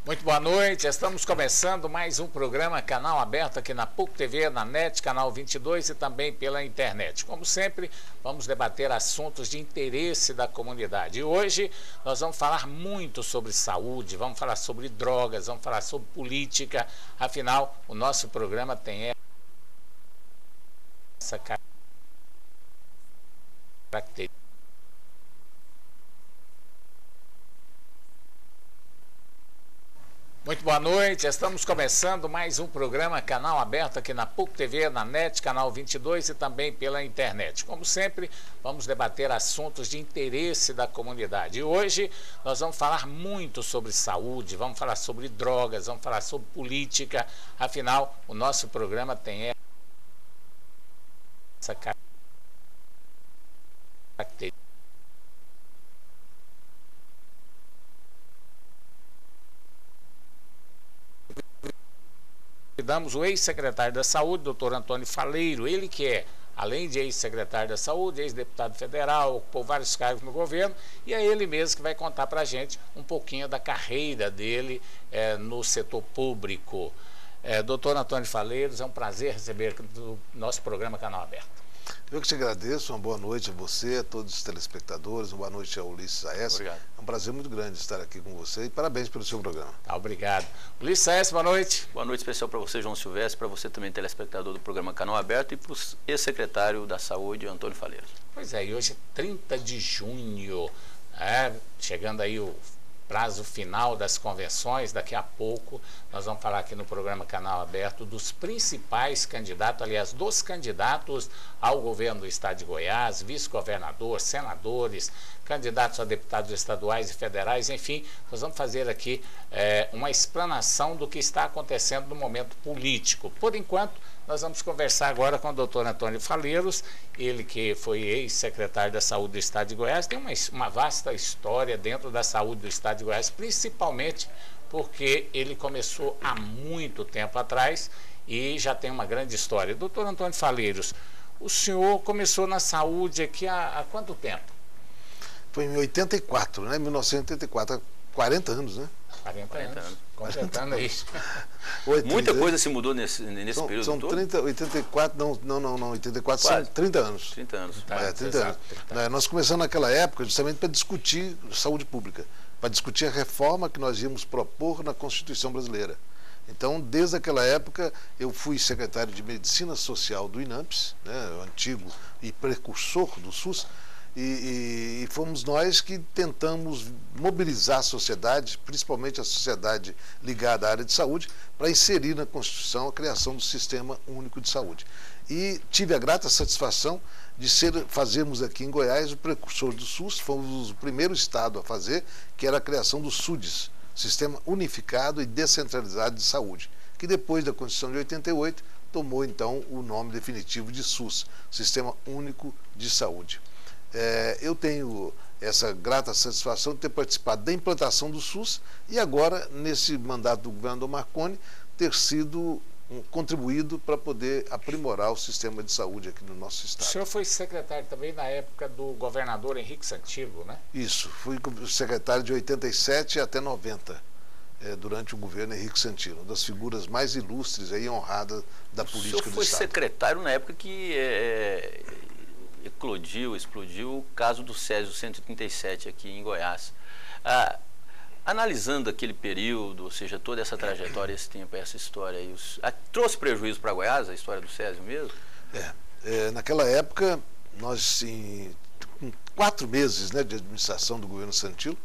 Muito boa noite, estamos começando mais um programa Canal Aberto aqui na PUC TV, na NET, Canal 22 e também pela internet. Como sempre, vamos debater assuntos de interesse da comunidade. E hoje nós vamos falar muito sobre saúde, vamos falar sobre drogas, vamos falar sobre política. Afinal, o nosso programa tem essa característica. Muito boa noite, estamos começando mais um programa Canal Aberto aqui na PUC TV, na NET, Canal 22 e também pela internet. Como sempre, vamos debater assuntos de interesse da comunidade. E hoje nós vamos falar muito sobre saúde, vamos falar sobre drogas, vamos falar sobre política. Afinal, o nosso programa tem essa característica. Convidamos o ex-secretário da Saúde, doutor Antônio Faleiro, ele que é, além de ex-secretário da Saúde, ex-deputado federal, ocupou vários cargos no governo, e é ele mesmo que vai contar para a gente um pouquinho da carreira dele no setor público. Doutor Antônio Faleiro, é um prazer receber do nosso programa Canal Aberto. Eu que te agradeço, uma boa noite a você, a todos os telespectadores, uma boa noite ao Ulisses Aécio. Obrigado. É um prazer muito grande estar aqui com você e parabéns pelo seu programa. Tá, obrigado. Ulisses Aécio, boa noite. Boa noite especial para você, João Silvestre, para você também, telespectador do programa Canal Aberto, e para o ex-secretário da Saúde, Antônio Faleiro. Pois é, e hoje é 30 de junho, chegando aí o prazo final das convenções. Daqui a pouco nós vamos falar aqui no programa Canal Aberto dos principais candidatos, aliás, dos candidatos ao governo do estado de Goiás, vice-governador, senadores, candidatos a deputados estaduais e federais, enfim, nós vamos fazer aqui uma explanação do que está acontecendo no momento político. Por enquanto, nós vamos conversar agora com o doutor Antônio Faleiros, ele que foi ex-secretário da Saúde do Estado de Goiás, tem uma vasta história dentro da saúde do Estado de Goiás, principalmente porque ele começou há muito tempo atrás e já tem uma grande história. Doutor Antônio Faleiros, o senhor começou na saúde aqui há quanto tempo? Foi em 84, né? 1984, há 40 anos, né? 40 anos. Completando isso. Muita coisa se mudou nesse período são todo? 30, 84, não, 84 Quase. são 30 anos. 30 anos. 30 anos. Nós começamos naquela época justamente para discutir saúde pública, para discutir a reforma que nós íamos propor na Constituição brasileira. Então, desde aquela época, eu fui secretário de Medicina Social do INAMPS, né, o antigo e precursor do SUS, e fomos nós que tentamos mobilizar a sociedade, principalmente a sociedade ligada à área de saúde, para inserir na Constituição a criação do Sistema Único de Saúde. E tive a grata satisfação de fazermos aqui em Goiás o precursor do SUS, fomos o primeiro estado a fazer, que era a criação do SUDES, Sistema Unificado e Descentralizado de Saúde, que depois da Constituição de 88 tomou então o nome definitivo de SUS, Sistema Único de Saúde. Eu tenho essa grata satisfação de ter participado da implantação do SUS e agora, nesse mandato do governador Marconi, ter sido contribuído para poder aprimorar o sistema de saúde aqui no nosso estado. O senhor foi secretário também na época do governador Henrique Santillo, né? Isso, fui secretário de 87 até 90, durante o governo Henrique Santillo, uma das figuras mais ilustres e honradas da política do estado. O senhor foi secretário na época que explodiu o caso do Césio 137 aqui em Goiás. Analisando aquele período, ou seja, toda essa trajetória, esse tempo, essa história aí, trouxe prejuízo para Goiás, a história do Césio mesmo? Naquela época, nós, com 4 meses, né, de administração do governo Santillo,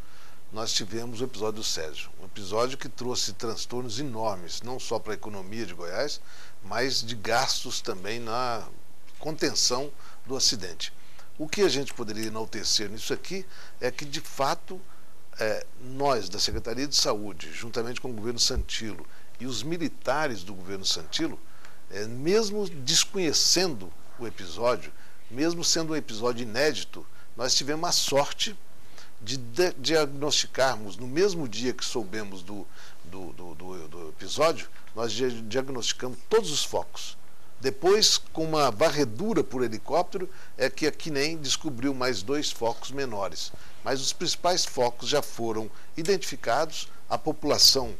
nós tivemos o episódio do Césio. Um episódio que trouxe transtornos enormes, não só para a economia de Goiás, mas de gastos também na contenção do acidente. O que a gente poderia enaltecer nisso aqui é que, de fato, nós, da Secretaria de Saúde, juntamente com o governo Santillo e os militares do governo Santillo, mesmo desconhecendo o episódio, mesmo sendo um episódio inédito, nós tivemos a sorte de diagnosticarmos, no mesmo dia que soubemos do episódio, nós diagnosticamos todos os focos. Depois, com uma varredura por helicóptero, é que a CNEM descobriu mais 2 focos menores. Mas os principais focos já foram identificados, a população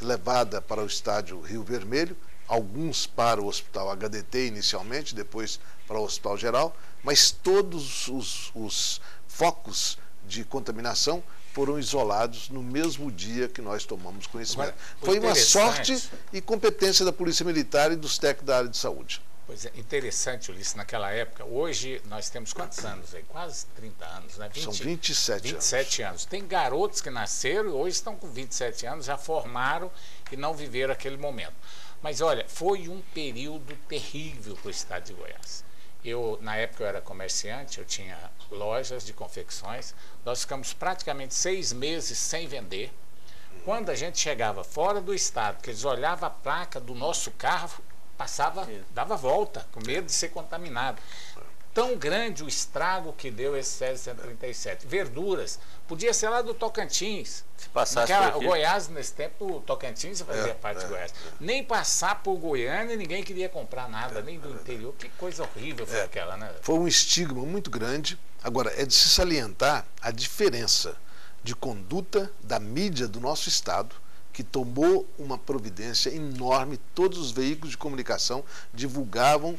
levada para o estádio Rio Vermelho, alguns para o Hospital HDT inicialmente, depois para o Hospital Geral, mas todos os focos de contaminação foram isolados no mesmo dia que nós tomamos conhecimento. Foi uma sorte e competência da Polícia Militar e dos técnicos da área de saúde. Pois é, interessante, Ulisses, naquela época. Hoje nós temos quantos anos aí? Quase 30 anos, né? São 27 anos. Tem garotos que nasceram e hoje estão com 27 anos, já formaram e não viveram aquele momento. Mas olha, foi um período terrível para o estado de Goiás. Na época eu era comerciante, eu tinha lojas de confecções, nós ficamos praticamente 6 meses sem vender. Quando a gente chegava fora do estado, que eles olhavam a placa do nosso carro, dava volta, com medo de ser contaminado. Tão grande o estrago que deu esse Césio 137. Verduras, podia ser lá do Tocantins. Se passasse por aqui. Goiás, nesse tempo, o Tocantins fazia parte de Goiás. Nem passar por Goiânia, ninguém queria comprar nada, nem do interior. Que coisa horrível foi aquela, né? Foi um estigma muito grande. Agora, é de se salientar a diferença de conduta da mídia do nosso estado, que tomou uma providência enorme. Todos os veículos de comunicação divulgavam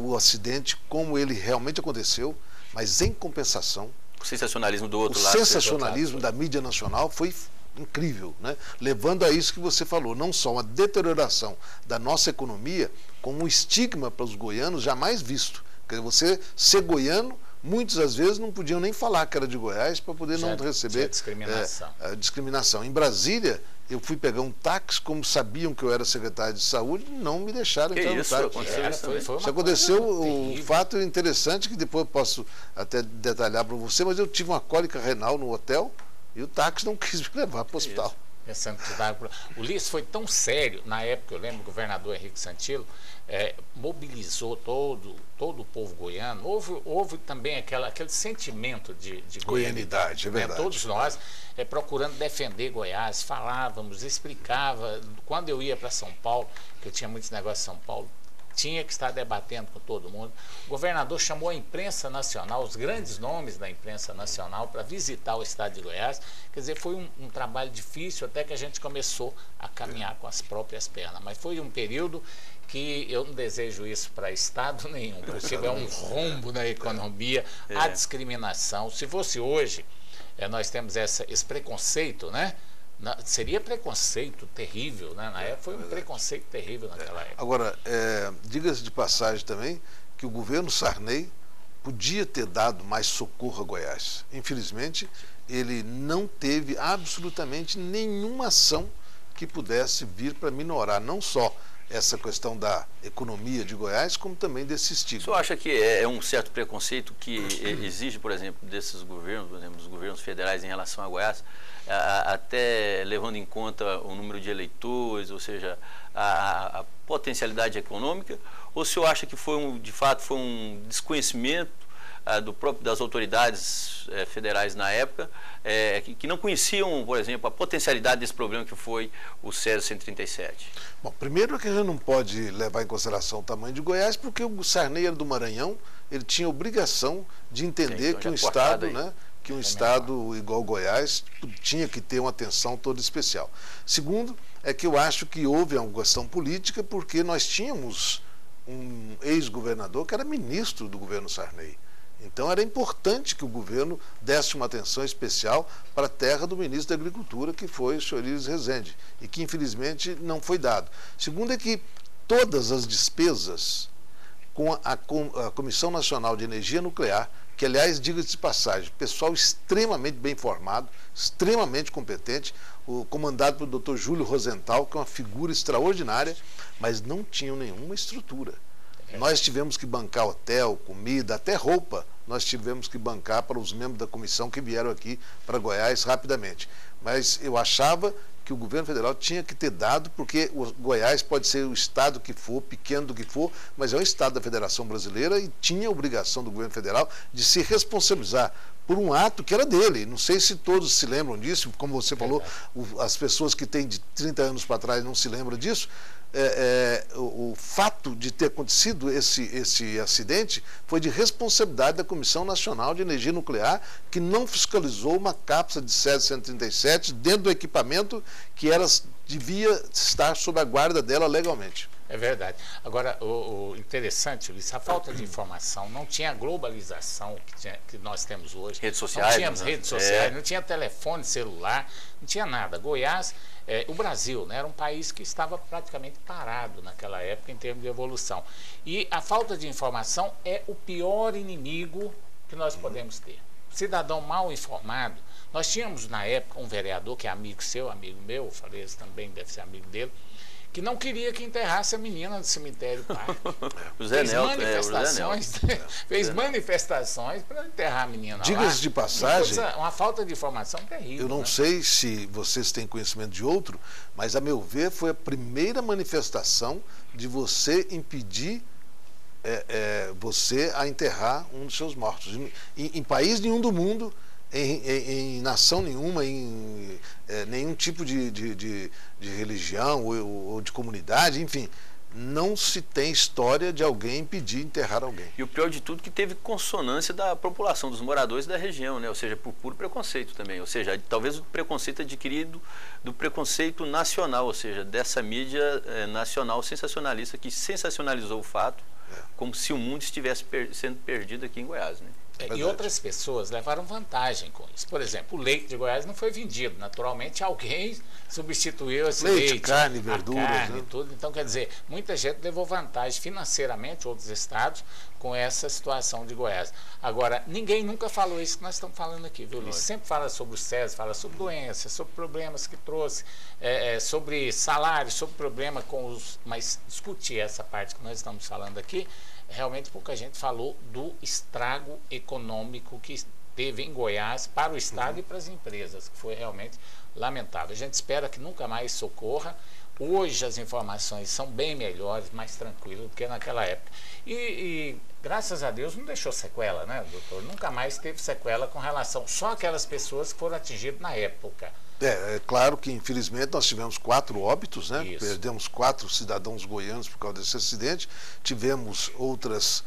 o acidente como ele realmente aconteceu, mas em compensação, o sensacionalismo do outro lado. O sensacionalismo da mídia nacional foi incrível, né? Levando a isso que você falou, não só uma deterioração da nossa economia, como um estigma para os goianos jamais visto. Quer dizer, você ser goiano, muitas das vezes não podiam nem falar que era de Goiás para poder não receber discriminação. Em Brasília, eu fui pegar um táxi, como sabiam que eu era secretário de saúde, não me deixaram entrar no táxi. Isso aconteceu, um fato interessante que depois eu posso até detalhar para você, mas eu tive uma cólica renal no hotel e o táxi não quis me levar para o hospital. Pensando que o Ulisses foi tão sério, na época, eu lembro, o governador Henrique Santilo mobilizou todo o povo goiano. Houve também aquele sentimento de goianidade, é verdade. Todos nós procurando defender Goiás, falávamos, explicava. Quando eu ia para São Paulo, que eu tinha muitos negócios em São Paulo, tinha que estar debatendo com todo mundo. O governador chamou a imprensa nacional, os grandes nomes da imprensa nacional, para visitar o estado de Goiás. Quer dizer, foi um trabalho difícil até que a gente começou a caminhar com as próprias pernas. Mas foi um período que eu não desejo isso para estado nenhum, porque é um rombo na economia, a discriminação. Se fosse hoje, nós temos esse preconceito, né? Seria preconceito terrível, né? Na época foi um preconceito terrível naquela época. Agora, diga-se de passagem também que o governo Sarney podia ter dado mais socorro a Goiás. Infelizmente, ele não teve absolutamente nenhuma ação que pudesse vir para minorar não só essa questão da economia de Goiás, como também desse estigma. O senhor acha que é um certo preconceito que exige, por exemplo, desses governos, por exemplo, dos governos federais em relação a Goiás, até levando em conta o número de eleitores, ou seja, a potencialidade econômica, ou o senhor acha que de fato foi um desconhecimento das autoridades federais na época, que não conheciam, por exemplo, a potencialidade desse problema que foi o Césio 137? Bom, primeiro que a gente não pode levar em consideração o tamanho de Goiás, porque o Sarney era do Maranhão, ele tinha obrigação de entender que um estado, né, que um estado igual Goiás tinha que ter uma atenção toda especial. Segundo, é que eu acho que houve uma questão política, porque nós tínhamos um ex-governador que era ministro do governo Sarney. Então era importante que o governo desse uma atenção especial para a terra do ministro da Agricultura, que foi o senhor Iris Rezende, e que infelizmente não foi dado. Segundo é que todas as despesas com a Comissão Nacional de Energia Nuclear, que aliás, diga-se de passagem, pessoal extremamente bem formado, extremamente competente, comandado pelo Dr. Júlio Rosenthal, que é uma figura extraordinária, mas não tinham nenhuma estrutura. Nós tivemos que bancar hotel, comida, até roupa, nós tivemos que bancar para os membros da comissão que vieram aqui para Goiás rapidamente. Mas eu achava que o governo federal tinha que ter dado, porque o Goiás pode ser o estado que for, pequeno do que for, mas é um estado da Federação Brasileira e tinha a obrigação do governo federal de se responsabilizar por um ato que era dele. Não sei se todos se lembram disso, como você falou, as pessoas que têm de 30 anos para trás não se lembram disso, o fato de ter acontecido esse acidente foi de responsabilidade da Comissão Nacional de Energia Nuclear, que não fiscalizou uma cápsula de Césio-137 dentro do equipamento que devia estar sob a guarda dela legalmente. É verdade. Agora, o interessante, Ulisses, a falta de informação, não tinha a globalização que nós temos hoje. Redes sociais. Não tínhamos redes sociais, não tinha telefone celular, não tinha nada. Goiás, o Brasil, né, era um país que estava praticamente parado naquela época em termos de evolução. E a falta de informação é o pior inimigo que nós podemos ter. Cidadão mal informado. Nós tínhamos na época um vereador que é amigo seu, amigo meu, o Faleiro também deve ser amigo dele, que não queria que enterrasse a menina no cemitério Parque. Fez manifestações para enterrar a menina lá. Diga-se de passagem, uma falta de informação terrível. Eu não sei se vocês têm conhecimento de outro, mas a meu ver foi a primeira manifestação de você impedir você a enterrar um dos seus mortos. Em país nenhum do mundo, em nação nenhuma, em nenhum tipo de religião ou de comunidade, enfim, não se tem história de alguém impedir enterrar alguém. E o pior de tudo, que teve consonância da população, dos moradores da região, né? Ou seja, por puro preconceito também, ou seja, talvez o preconceito adquirido do preconceito nacional, ou seja, dessa mídia nacional sensacionalista que sensacionalizou o fato, como se o mundo estivesse sendo perdido aqui em Goiás, né? E outras pessoas levaram vantagem com isso. Por exemplo, o leite de Goiás não foi vendido. Naturalmente, alguém substituiu esse leite. Carne, verduras. Carne, tudo. Então, quer dizer, muita gente levou vantagem financeiramente, outros estados, com essa situação de Goiás. Agora, ninguém nunca falou isso que nós estamos falando aqui, viu, Ulisses? Sempre fala sobre o Césio, fala sobre doenças, sobre problemas que trouxe, sobre salário, sobre problema com os... Mas discutir essa parte que nós estamos falando aqui, realmente pouca gente falou do estrago econômico que teve em Goiás para o Estado e para as empresas, que foi realmente lamentável. A gente espera que nunca mais isso ocorra. Hoje as informações são bem melhores, mais tranquilas do que naquela época. E graças a Deus não deixou sequela, né, doutor? Nunca mais teve sequela com relação só aquelas pessoas que foram atingidas na época. É claro que, infelizmente, nós tivemos 4 óbitos, né? Isso. Perdemos 4 cidadãos goianos por causa desse acidente. Tivemos outras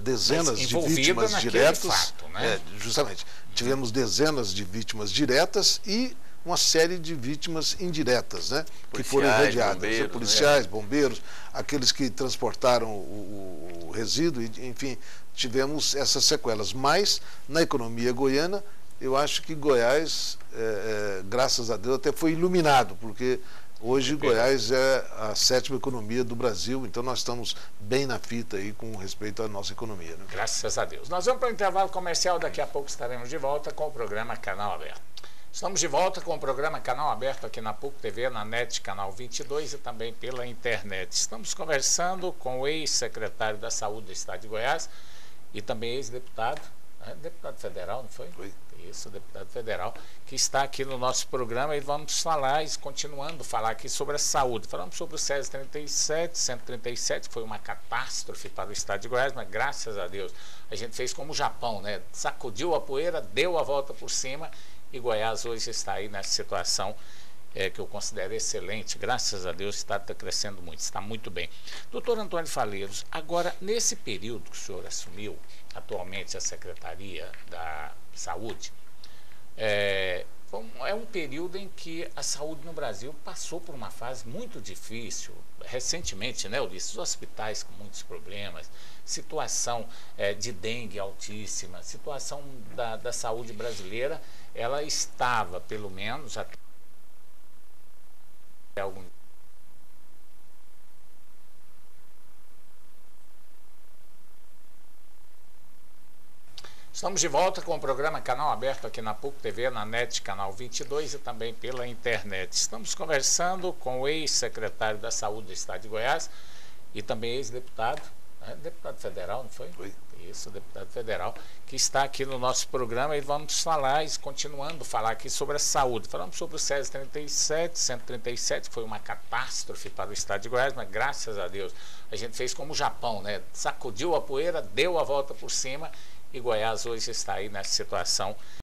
dezenas de vítimas diretas. Fato, né? Justamente. Tivemos dezenas de vítimas diretas e uma série de vítimas indiretas, né? Que foram irradiadas. Bombeiros, policiais, bombeiros, aqueles que transportaram o resíduo, enfim, tivemos essas sequelas. Mas, na economia goiana, eu acho que Goiás, graças a Deus, até foi iluminado, porque hoje Goiás é a 7ª economia do Brasil, então nós estamos bem na fita aí com respeito à nossa economia, né? Graças a Deus. Nós vamos para o intervalo comercial, daqui a pouco estaremos de volta com o programa Canal Aberto. Estamos de volta com o programa Canal Aberto aqui na PUC TV, na NET Canal 22 e também pela internet. Estamos conversando com o ex-secretário da Saúde do Estado de Goiás e também ex-deputado, deputado federal, não foi? Foi. Isso, deputado federal, que está aqui no nosso programa e vamos falar, continuando a falar aqui sobre a saúde. Falamos sobre o Césio 137, que foi uma catástrofe para o estado de Goiás, mas graças a Deus a gente fez como o Japão, né? Sacudiu a poeira, deu a volta por cima e Goiás hoje está aí nessa situação que eu considero excelente. Graças a Deus o estado está crescendo muito, está muito bem. Doutor Antônio Faleiros, agora nesse período que o senhor assumiu atualmente a Secretaria da Saúde, é um período em que a saúde no Brasil passou por uma fase muito difícil. Recentemente, né, Ulisses, os hospitais com muitos problemas, situação de dengue altíssima, situação da saúde brasileira, ela estava, pelo menos, até algum Estamos de volta com o programa Canal Aberto aqui na PUC TV, na NET Canal 22 e também pela internet. Estamos conversando com o ex-secretário da Saúde do Estado de Goiás e também ex-deputado, deputado federal, não foi? Foi. Isso, deputado federal, que está aqui no nosso programa e vamos falar, continuando a falar aqui sobre a saúde. Falamos sobre o Césio 137, que foi uma catástrofe para o estado de Goiás, mas graças a Deus a gente fez como o Japão, né? Sacudiu a poeira, deu a volta por cima e Goiás hoje está aí nessa situação